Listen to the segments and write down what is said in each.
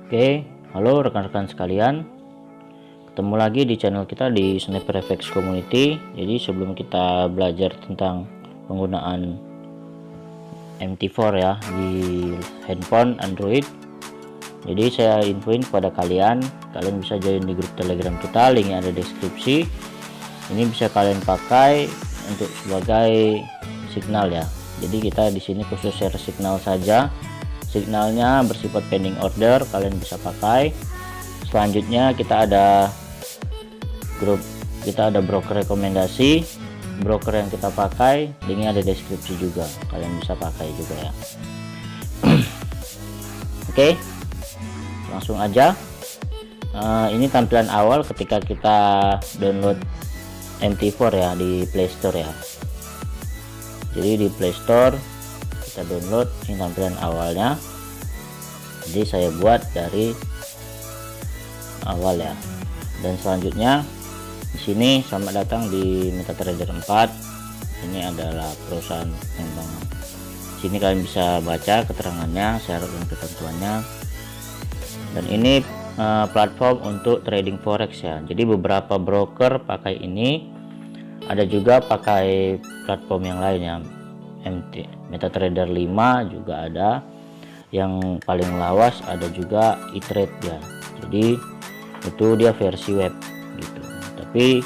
Oke, halo rekan-rekan sekalian. Ketemu lagi di channel kita di SniperFX Community. Jadi sebelum kita belajar tentang penggunaan MT4 ya di handphone Android, jadi saya infoin kepada kalian bisa join di grup Telegram kita, linknya ada di deskripsi. Ini bisa kalian pakai untuk sebagai signal ya. Jadi kita di sini khusus share signal saja. Signalnya bersifat pending order, kalian bisa pakai. Selanjutnya kita ada grup, kita ada broker rekomendasi. Broker yang kita pakai linknya ada deskripsi juga, kalian bisa pakai juga ya. Oke, langsung aja. Ini tampilan awal ketika kita download MT4 ya di Playstore ya. Jadi di Playstore kita download, ini tampilan awalnya. Jadi saya buat dari awal ya. Dan selanjutnya di sini selamat datang di MetaTrader 4. Ini adalah perusahaan pengembangan. Sini kalian bisa baca keterangannya, syarat dan ketentuannya. Dan ini platform untuk trading forex ya. Jadi beberapa broker pakai ini, ada juga pakai platform yang lainnya. MetaTrader 5 juga ada, yang paling lawas ada juga eTrade ya. Jadi itu dia versi web gitu. Tapi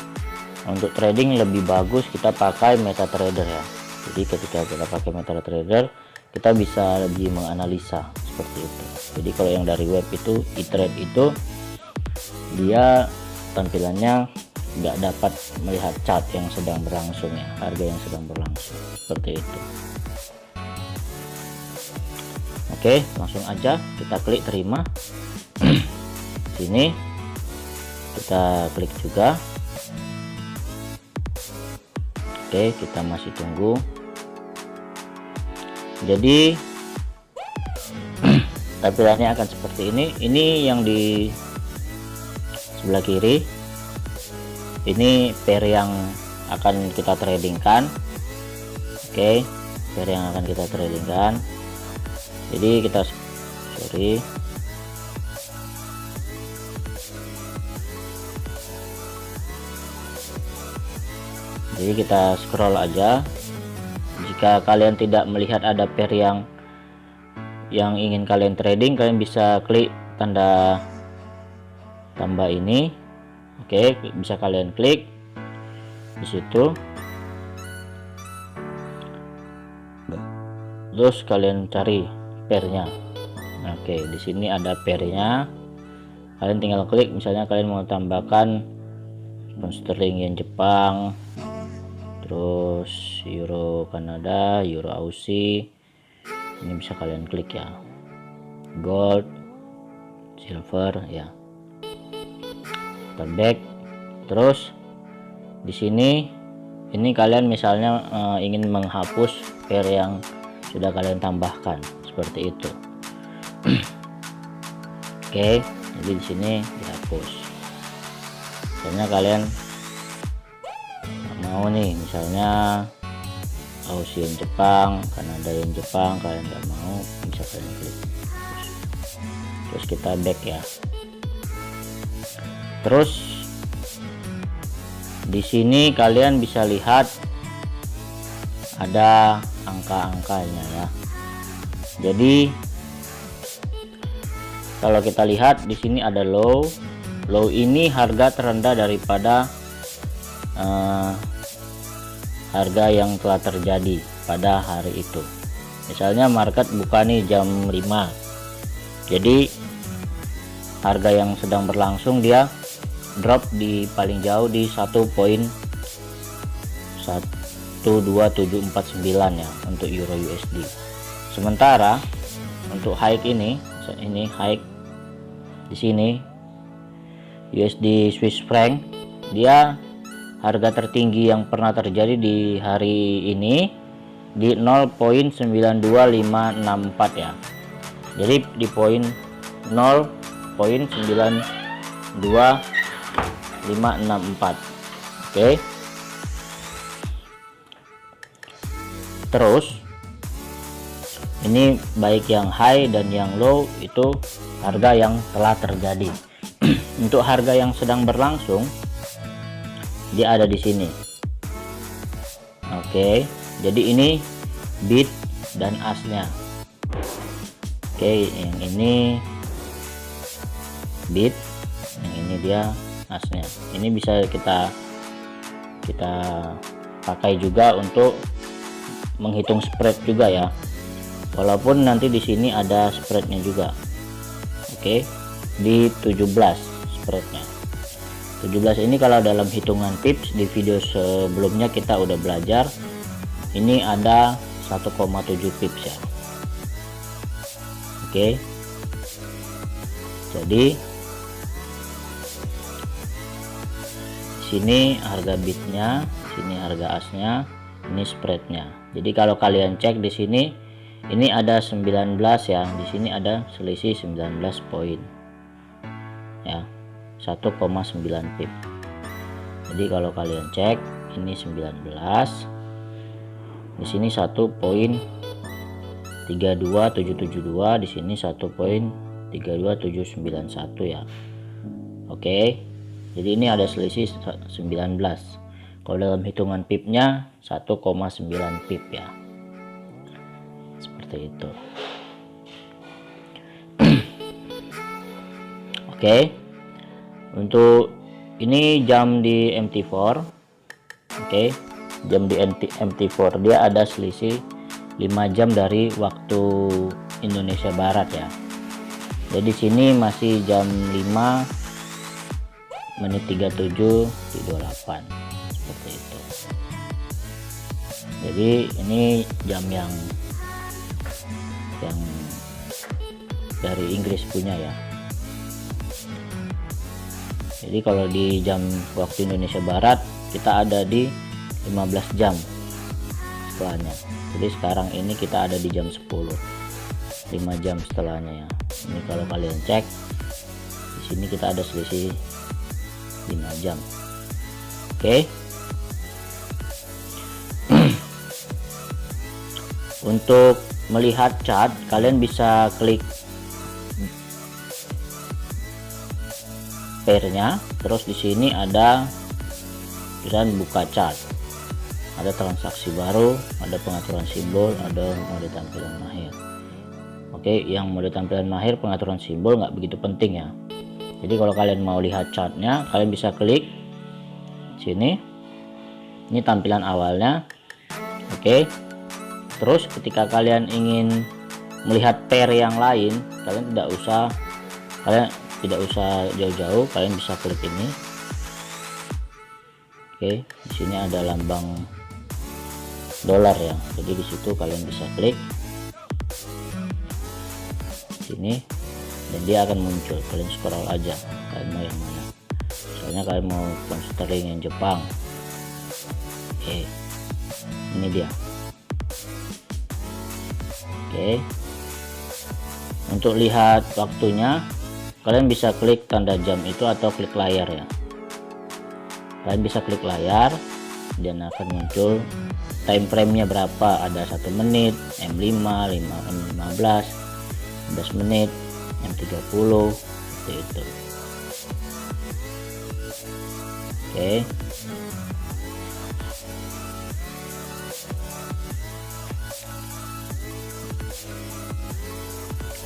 untuk trading lebih bagus kita pakai MetaTrader ya. Jadi ketika kita pakai MetaTrader kita bisa lebih menganalisa seperti itu. Jadi kalau yang dari web itu eTrade itu dia tampilannya nggak dapat melihat chart yang sedang berlangsung ya, harga yang sedang berlangsung seperti itu. Oke, langsung aja kita klik terima. Sini kita klik juga. Oke, kita masih tunggu. Jadi tampilannya akan seperti ini. Ini yang di sebelah kiri, ini pair yang akan kita tradingkan. Oke, pair yang akan kita tradingkan. Jadi kita jadi kita scroll aja. Jika kalian tidak melihat ada pair yang ingin kalian trading, kalian bisa klik tanda tambah ini. Oke, bisa kalian klik di situ, terus kalian cari pairnya. Oke, di sini ada pairnya, kalian tinggal klik. Misalnya kalian mau tambahkan pound sterling yen Jepang, terus euro Kanada, euro Aussie, ini bisa kalian klik ya. Gold, silver ya. Kita back. Terus di sini ini kalian misalnya ingin menghapus pair yang sudah kalian tambahkan seperti itu. Oke, jadi di sini dihapus. Misalnya kalian mau nih, misalnya Aussie yen Jepang, Kanada yen Jepang, kalian nggak mau, bisa kalian klik. Terus kita back ya. Terus di sini kalian bisa lihat ada angka-angkanya ya. Jadi kalau kita lihat di sini ada low. Low ini harga terendah daripada harga yang telah terjadi pada hari itu. Misalnya market buka nih jam 5. Jadi harga yang sedang berlangsung dia drop di paling jauh di 1.12749 ya untuk euro USD. Sementara untuk high ini high di sini USD Swiss franc, dia harga tertinggi yang pernah terjadi di hari ini di 0.92564 ya. Jadi di poin 0.92564. Oke. Terus Ini baik yang high dan yang low itu harga yang telah terjadi. Untuk harga yang sedang berlangsung dia ada di sini. Oke, jadi ini bid dan asnya. Oke, yang ini bid, yang ini dia asnya. Ini bisa kita pakai juga untuk menghitung spread juga ya, walaupun nanti di sini ada spreadnya juga. Oke, di 17 spreadnya. 17 ini kalau dalam hitungan pips di video sebelumnya kita udah belajar, ini ada 1,7 pips ya. Oke, jadi sini harga bidnya, sini harga asnya, ini spreadnya. Jadi kalau kalian cek di sini, ini ada 19 ya, di sini ada selisih 19 poin ya, 1,9 pip. Jadi kalau kalian cek ini 19, di sini 1.32772, di sini 1.32791 ya. Oke, jadi ini ada selisih 19. Kalau dalam hitungan pipnya 1,9 pip ya, seperti itu. Oke, untuk ini jam di MT4. Oke, jam di MT4 dia ada selisih 5 jam dari waktu Indonesia Barat ya. Jadi sini masih jam 5:37 di 28, seperti itu. Jadi ini jam yang dari Inggris punya ya. Jadi kalau di jam waktu Indonesia Barat kita ada di 15 jam setelahnya. Jadi sekarang ini kita ada di jam 10, 5 jam setelahnya ya. Ini kalau kalian cek di sini kita ada selisih 5 jam. Oke. Untuk melihat chart kalian bisa klik pairnya, terus di sini ada tulisan buka chart, ada transaksi baru, ada pengaturan simbol, ada mode tampilan mahir. Oke, yang mode tampilan mahir, pengaturan simbol nggak begitu penting ya. Jadi kalau kalian mau lihat chartnya, kalian bisa klik sini. Ini tampilan awalnya. Oke, terus ketika kalian ingin melihat pair yang lain, kalian tidak usah jauh-jauh, kalian bisa klik ini. Oke, di sini ada lambang dolar ya, jadi di situ kalian bisa klik sini dan dia akan muncul. Kalian scroll aja, kalian mau yang mana, soalnya kalian mau pound sterling yang Jepang. Oke, ini dia. Oke, untuk lihat waktunya kalian bisa klik tanda jam itu atau klik layar ya. Kalian bisa klik layar dan akan muncul time frame-nya berapa, ada 1 menit, M5, M15, 15 menit, M30, seperti itu. Oke.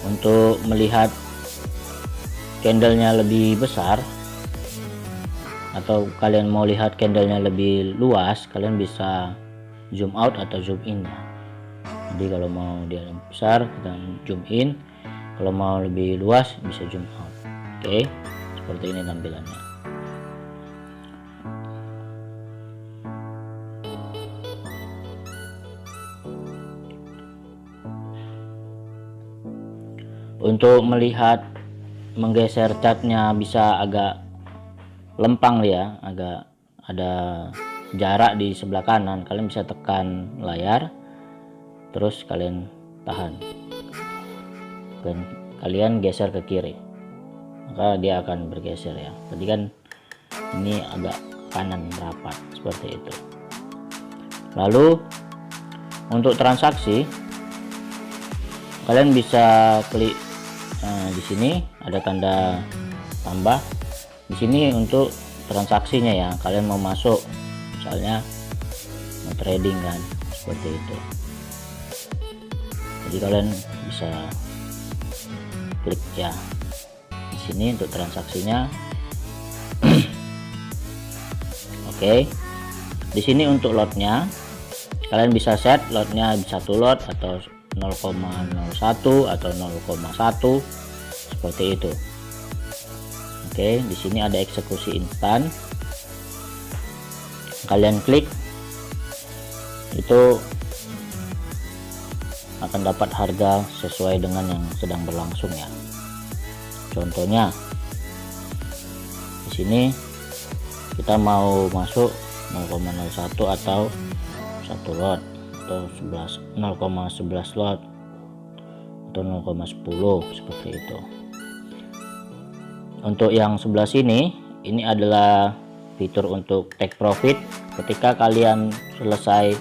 Untuk melihat candlenya lebih besar atau kalian mau lihat candlenya lebih luas, kalian bisa zoom out atau zoom in ya. Jadi kalau mau dia lebih besar kita zoom in, kalau mau lebih luas bisa zoom out. Oke, seperti ini tampilannya. Untuk melihat menggeser chartnya bisa agak lempang ya, agak ada jarak di sebelah kanan, kalian bisa tekan layar terus kalian tahan dan kalian geser ke kiri, maka dia akan bergeser ya. Tadi kan ini agak kanan rapat seperti itu. Lalu untuk transaksi kalian bisa klik di sini ada tanda tambah di sini untuk transaksinya ya. Kalian mau masuk misalnya mau trading kan, seperti itu. Jadi kalian bisa klik ya di sini untuk transaksinya. Oke, di sini untuk lotnya kalian bisa set lotnya 1 lot atau 0,01 atau 0,1 seperti itu. Oke, di sini ada eksekusi instan. Kalian klik, itu akan dapat harga sesuai dengan yang sedang berlangsung ya. Contohnya di sini kita mau masuk 0,01 atau 1 lot atau 0,11 lot atau 0,10 seperti itu. Untuk yang sebelah sini, ini adalah fitur untuk take profit. Ketika kalian selesai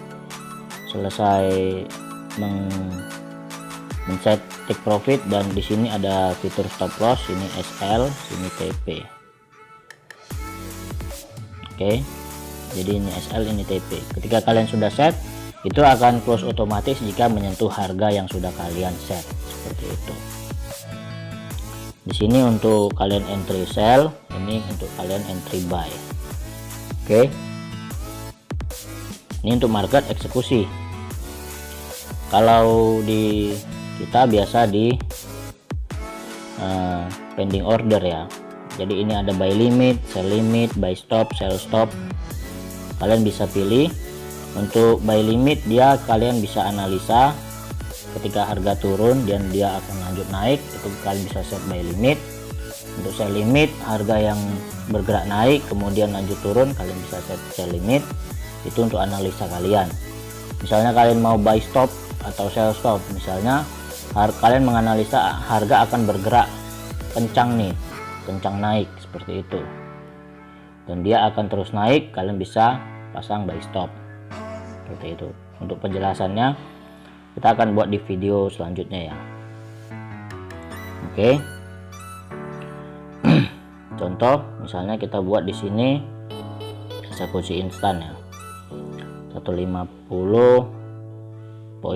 men-set take profit, dan di sini ada fitur stop loss, ini SL, sini TP. Oke, jadi ini SL, ini TP. Ketika kalian sudah set, itu akan close otomatis jika menyentuh harga yang sudah kalian set, seperti itu. Di sini untuk kalian entry sell, ini untuk kalian entry buy. Oke, ini untuk market eksekusi. Kalau di kita biasa di pending order ya. Jadi ini ada buy limit, sell limit, buy stop, sell stop. Kalian bisa pilih. Untuk buy limit, dia kalian bisa analisa ketika harga turun dan dia akan lanjut naik, itu kalian bisa set buy limit. Untuk sell limit, harga yang bergerak naik kemudian lanjut turun, kalian bisa set sell limit. Itu untuk analisa kalian. Misalnya kalian mau buy stop atau sell stop, misalnya kalian menganalisa harga akan bergerak kencang nih, kencang naik seperti itu, dan dia akan terus naik, kalian bisa pasang buy stop seperti itu. Untuk penjelasannya kita akan buat di video selanjutnya ya. Oke. Contoh misalnya kita buat di sini eksekusi instan ya, 150.99,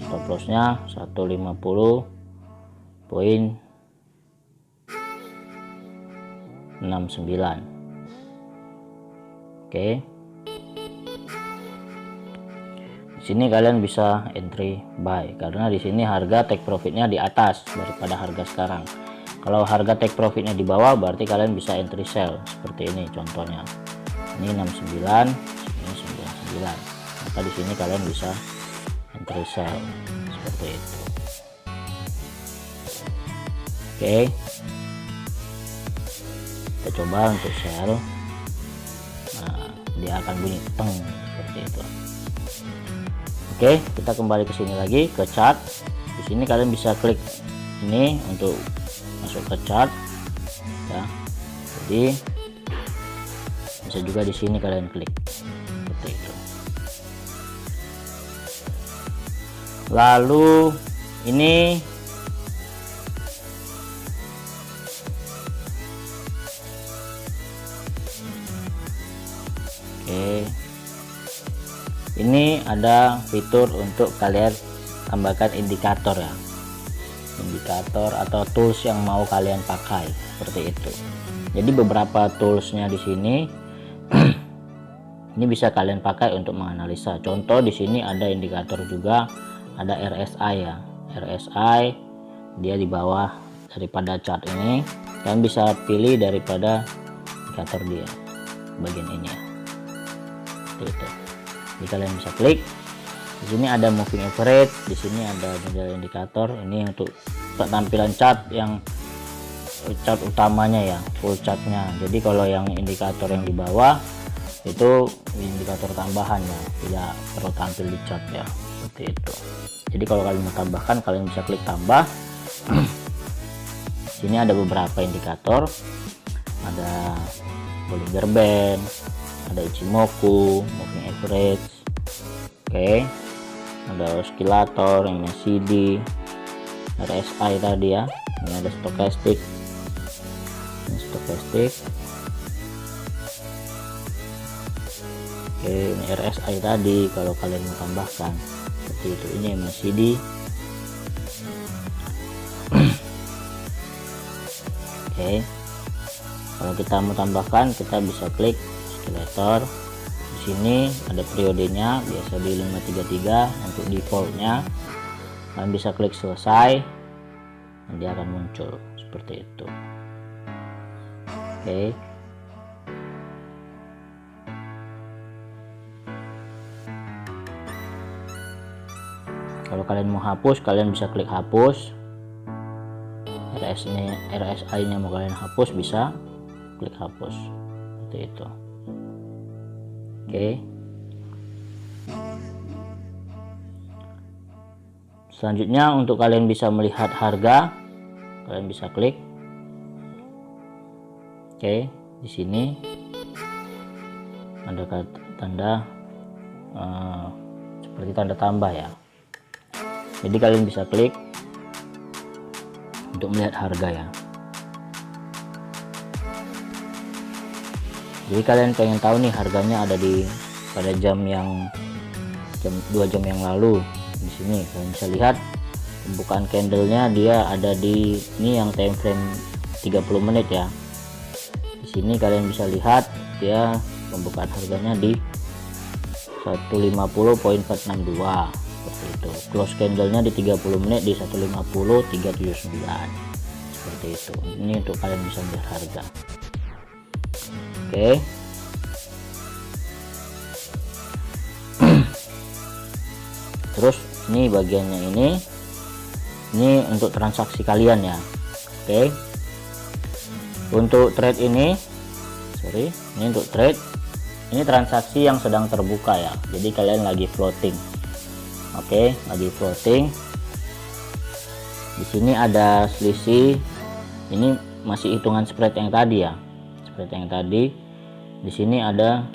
stop lossnya 150.69. Oke, di sini kalian bisa entry buy karena di sini harga take profitnya di atas daripada harga sekarang. Kalau harga take profitnya di bawah, berarti kalian bisa entry sell seperti ini contohnya. Ini 69, ini 99. Maka di sini kalian bisa entry sell seperti itu. Oke, kita coba untuk sell. Nah, dia akan bunyi teng seperti itu. Oke, kita kembali ke sini lagi ke chart. Di sini kalian bisa klik ini untuk masuk ke chart ya. Jadi bisa juga di sini kalian klik seperti itu. Lalu ini ini ada fitur untuk kalian tambahkan indikator ya, indikator atau tools yang mau kalian pakai seperti itu. Jadi beberapa toolsnya di sini ini bisa kalian pakai untuk menganalisa. Contoh di sini ada indikator juga, ada RSI ya, RSI dia di bawah daripada chart ini. Kalian bisa pilih daripada indikator dia bagian ini ya, seperti itu. Jadi kalian bisa klik di sini, ada moving average, di sini ada model indikator. Ini untuk tampilan chart yang chart utamanya ya, full chartnya. Jadi kalau yang indikator yang di bawah itu indikator tambahan ya, tidak perlu tampil di chart ya, seperti itu. Jadi kalau kalian mau tambahkan, kalian bisa klik tambah. Sini ada beberapa indikator, ada Bollinger Band, ada Ichimoku, moving average. Oke, ada oscillator, MACD, RSI tadi ya. Ini ada stokastik, ini stokastik. Oke, ini RSI tadi kalau kalian mau tambahkan seperti itu. Ini MACD. Oke, kalau kita mau tambahkan kita bisa klik oscillator. Di sini ada periodenya, biasa di 533 untuk defaultnya. Kalian bisa klik selesai, nanti akan muncul seperti itu. Oke. Kalau kalian mau hapus, kalian bisa klik hapus. RSI-nya mau kalian hapus, bisa klik hapus seperti itu. Oke. Selanjutnya untuk kalian bisa melihat harga, kalian bisa klik. Oke, di sini ada tanda seperti tanda tambah ya. Jadi kalian bisa klik untuk melihat harga ya. Jadi kalian pengen tahu nih harganya ada di pada jam 2 jam yang lalu. Di sini kalian bisa lihat pembukaan candlenya, dia ada di ini yang time frame 30 menit ya. Di sini kalian bisa lihat dia pembukaan harganya di 150.462 seperti itu. Close candlenya di 30 menit di 150.379 seperti itu. Ini untuk kalian bisa melihat harga. Oke. Terus ini bagiannya ini untuk transaksi kalian ya. Oke. Untuk trade ini untuk trade ini transaksi yang sedang terbuka ya. Jadi kalian lagi floating. Oke, lagi floating. Di sini ada selisih. Ini masih hitungan spread yang tadi ya. Spread yang tadi. Di sini ada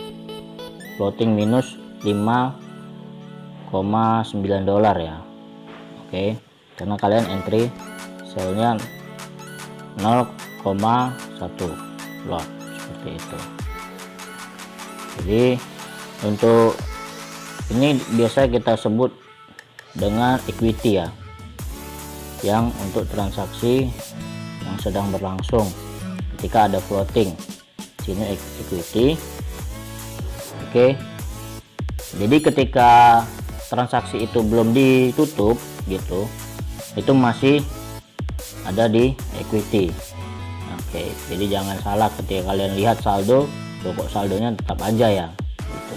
floating minus 5,9 dolar ya. Oke, karena kalian entry sellnya 0,1 lot seperti itu. Jadi untuk ini biasa kita sebut dengan equity ya, yang untuk transaksi yang sedang berlangsung ketika ada floating. Sini equity. Oke, jadi ketika transaksi itu belum ditutup gitu, itu masih ada di equity. Oke, jadi jangan salah ketika kalian lihat saldo, pokok saldonya tetap aja ya gitu.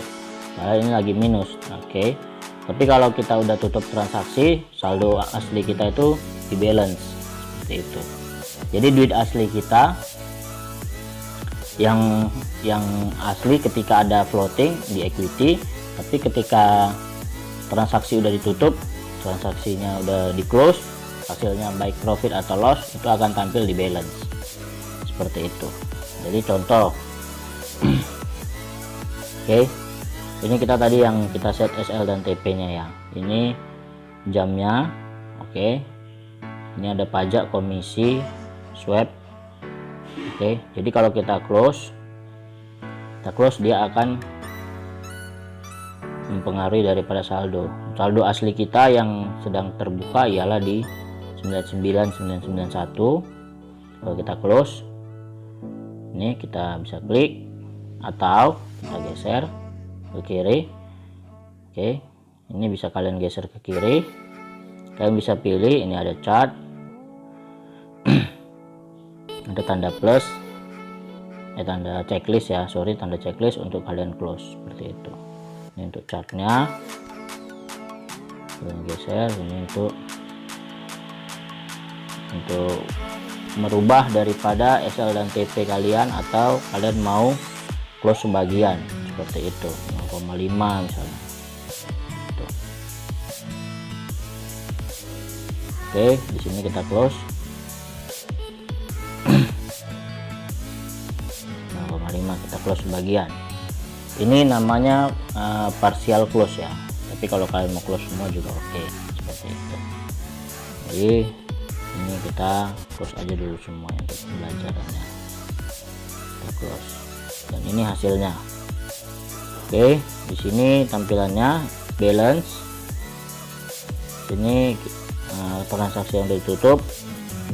Padahal ini lagi minus. Oke, tapi kalau kita udah tutup transaksi, saldo asli kita itu di balance seperti itu. Jadi duit asli kita yang asli ketika ada floating di equity, tapi ketika transaksi udah ditutup, transaksinya udah di close, hasilnya baik profit atau loss itu akan tampil di balance seperti itu. Jadi contoh oke, ini kita tadi yang kita set SL dan TP nya ya, ini jamnya. Oke, ini ada pajak, komisi, swap. Oke, jadi kalau kita close dia akan mempengaruhi daripada saldo asli kita yang sedang terbuka ialah di 99.991. Kalau kita close, ini kita bisa klik atau kita geser ke kiri. Oke, ini bisa kalian geser ke kiri, kalian bisa pilih. Ini ada chart, ada tanda plus, tanda checklist ya, tanda checklist untuk kalian close seperti itu. Ini untuk chartnya, kalian geser. Ini untuk merubah daripada SL dan TP kalian, atau kalian mau close sebagian seperti itu, 0,5 misalnya. Tuh. Oke, di sini kita close 0,5, kita close sebagian. Ini namanya partial close ya, tapi kalau kalian mau close semua juga oke, seperti itu. Jadi ini kita close aja dulu semua untuk pembelajarannya, kita close, dan ini hasilnya. Oke, di sini tampilannya balance, sini transaksi yang ditutup,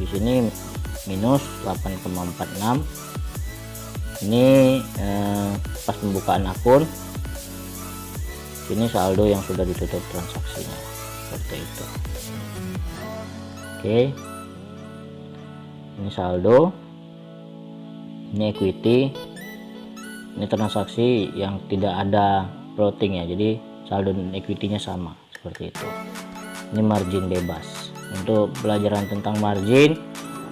di sini minus 8,46. Ini pas pembukaan akun, sini saldo yang sudah ditutup transaksinya, seperti itu. Oke, ini saldo, ini equity, ini transaksi yang tidak ada floating ya, jadi saldo dan equity-nya sama, seperti itu. Ini margin bebas. Untuk pelajaran tentang margin,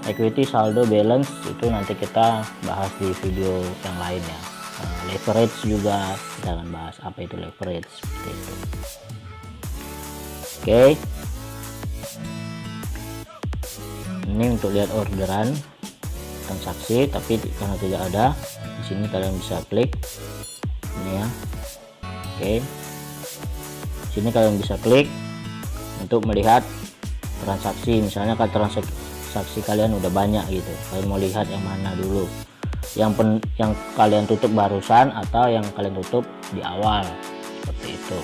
equity, saldo, balance itu nanti kita bahas di video yang lain ya. Leverage juga kita akan bahas apa itu leverage, seperti itu. Oke, ini untuk lihat orderan transaksi, tapi karena tidak ada di sini, kalian bisa klik ini ya. Oke, di sini kalian bisa klik untuk melihat transaksi, misalnya kan transaksi kalian udah banyak gitu, kalian mau lihat yang mana dulu, yang kalian tutup barusan atau yang kalian tutup di awal, seperti itu.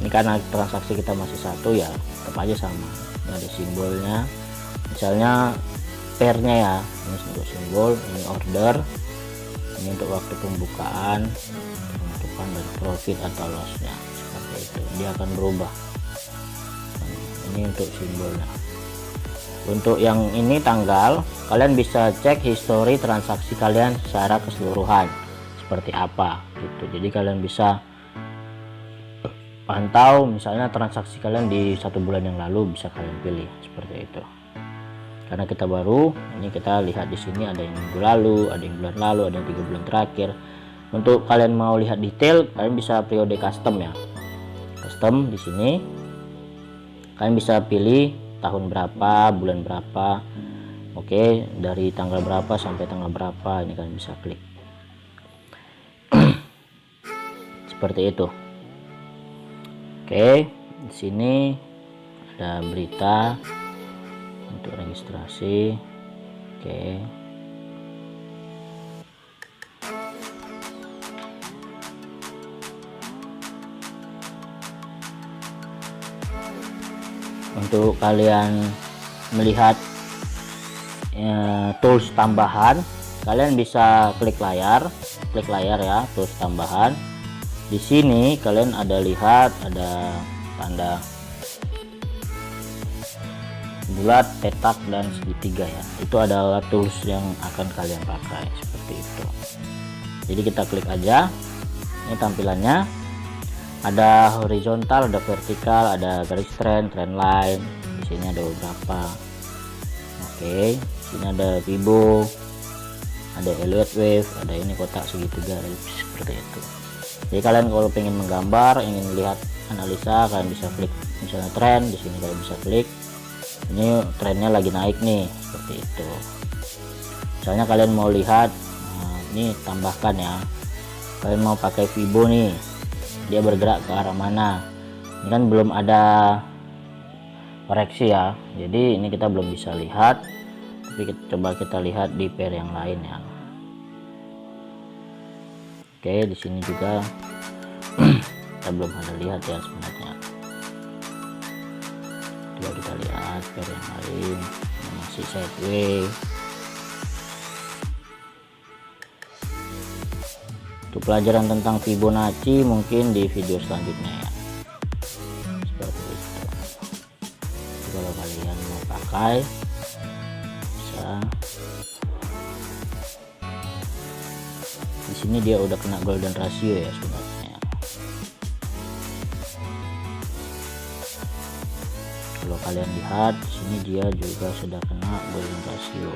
Ini karena transaksi kita masih satu ya, tetap aja sama, ini ada simbolnya, misalnya pairnya ya, ini untuk simbol, ini order, ini untuk waktu pembukaan, penentukan dari profit atau lossnya, seperti itu, dia akan berubah. Ini untuk simbolnya. Untuk yang ini tanggal, kalian bisa cek history transaksi kalian secara keseluruhan seperti apa gitu. Jadi kalian bisa pantau misalnya transaksi kalian di 1 bulan yang lalu, bisa kalian pilih seperti itu. Karena kita baru, ini kita lihat di sini ada yang minggu lalu, ada yang bulan lalu, ada yang 3 bulan terakhir. Untuk kalian mau lihat detail, kalian bisa periode custom ya. Custom di sini kalian bisa pilih tahun berapa, bulan berapa, oke, dari tanggal berapa sampai tanggal berapa, ini kalian bisa klik. Seperti itu. Oke, di sini ada berita untuk registrasi. Oke, untuk kalian melihat tools tambahan, kalian bisa klik layar ya, tools tambahan. Di sini kalian ada lihat ada tanda bulat, petak, dan segitiga ya, itu adalah tools yang akan kalian pakai, seperti itu. Jadi kita klik aja, ini tampilannya. Ada horizontal, ada vertikal, ada garis trend line. Di sini ada beberapa. Oke, sini ada Fibo, ada Elliott Wave, ada ini kotak segitiga, seperti itu. Jadi kalian kalau pengen menggambar, ingin lihat analisa, kalian bisa klik misalnya tren, di sini kalian bisa klik. Ini trennya lagi naik nih, seperti itu. Misalnya kalian mau lihat, ini tambahkan ya. Kalian mau pakai Fibo nih, dia bergerak ke arah mana, ini kan belum ada koreksi ya, jadi ini kita belum bisa lihat, tapi coba kita lihat di pair yang lain ya. Oke, di sini juga kita belum ada lihat ya sebenarnya. Coba kita lihat pair yang lain, masih sideways. Untuk pelajaran tentang Fibonacci mungkin di video selanjutnya ya, seperti itu. Jadi kalau kalian mau pakai, bisa. Di sini dia udah kena golden ratio ya sebenarnya. Kalau kalian lihat di sini dia juga sudah kena golden ratio.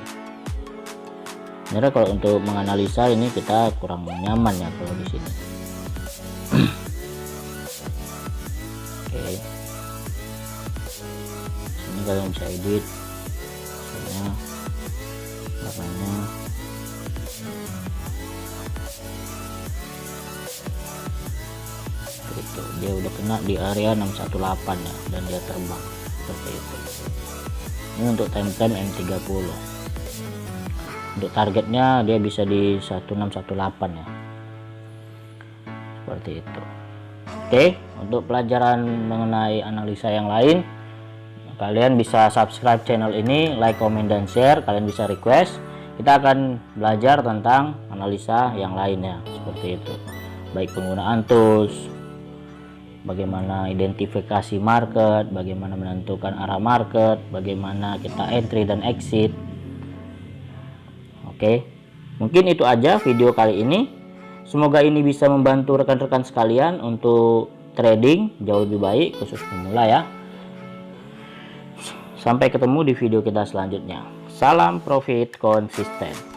Sebenarnya kalau untuk menganalisa ini kita kurang nyaman ya kalau di sini. Oke, sini kalian bisa edit, misalnya warnanya. Oke, udah kena di area 618 ya, dan dia terbang seperti itu. Ini untuk time M30. Untuk targetnya dia bisa di 1618 ya, seperti itu. Oke, untuk pelajaran mengenai analisa yang lain, kalian bisa subscribe channel ini, like, comment, dan share. Kalian bisa request, kita akan belajar tentang analisa yang lainnya seperti itu, baik penggunaan tools, bagaimana identifikasi market, bagaimana menentukan arah market, bagaimana kita entry dan exit. Oke, mungkin itu aja video kali ini. Semoga ini bisa membantu rekan-rekan sekalian untuk trading jauh lebih baik, khusus pemula ya. Sampai ketemu di video kita selanjutnya. Salam profit konsisten.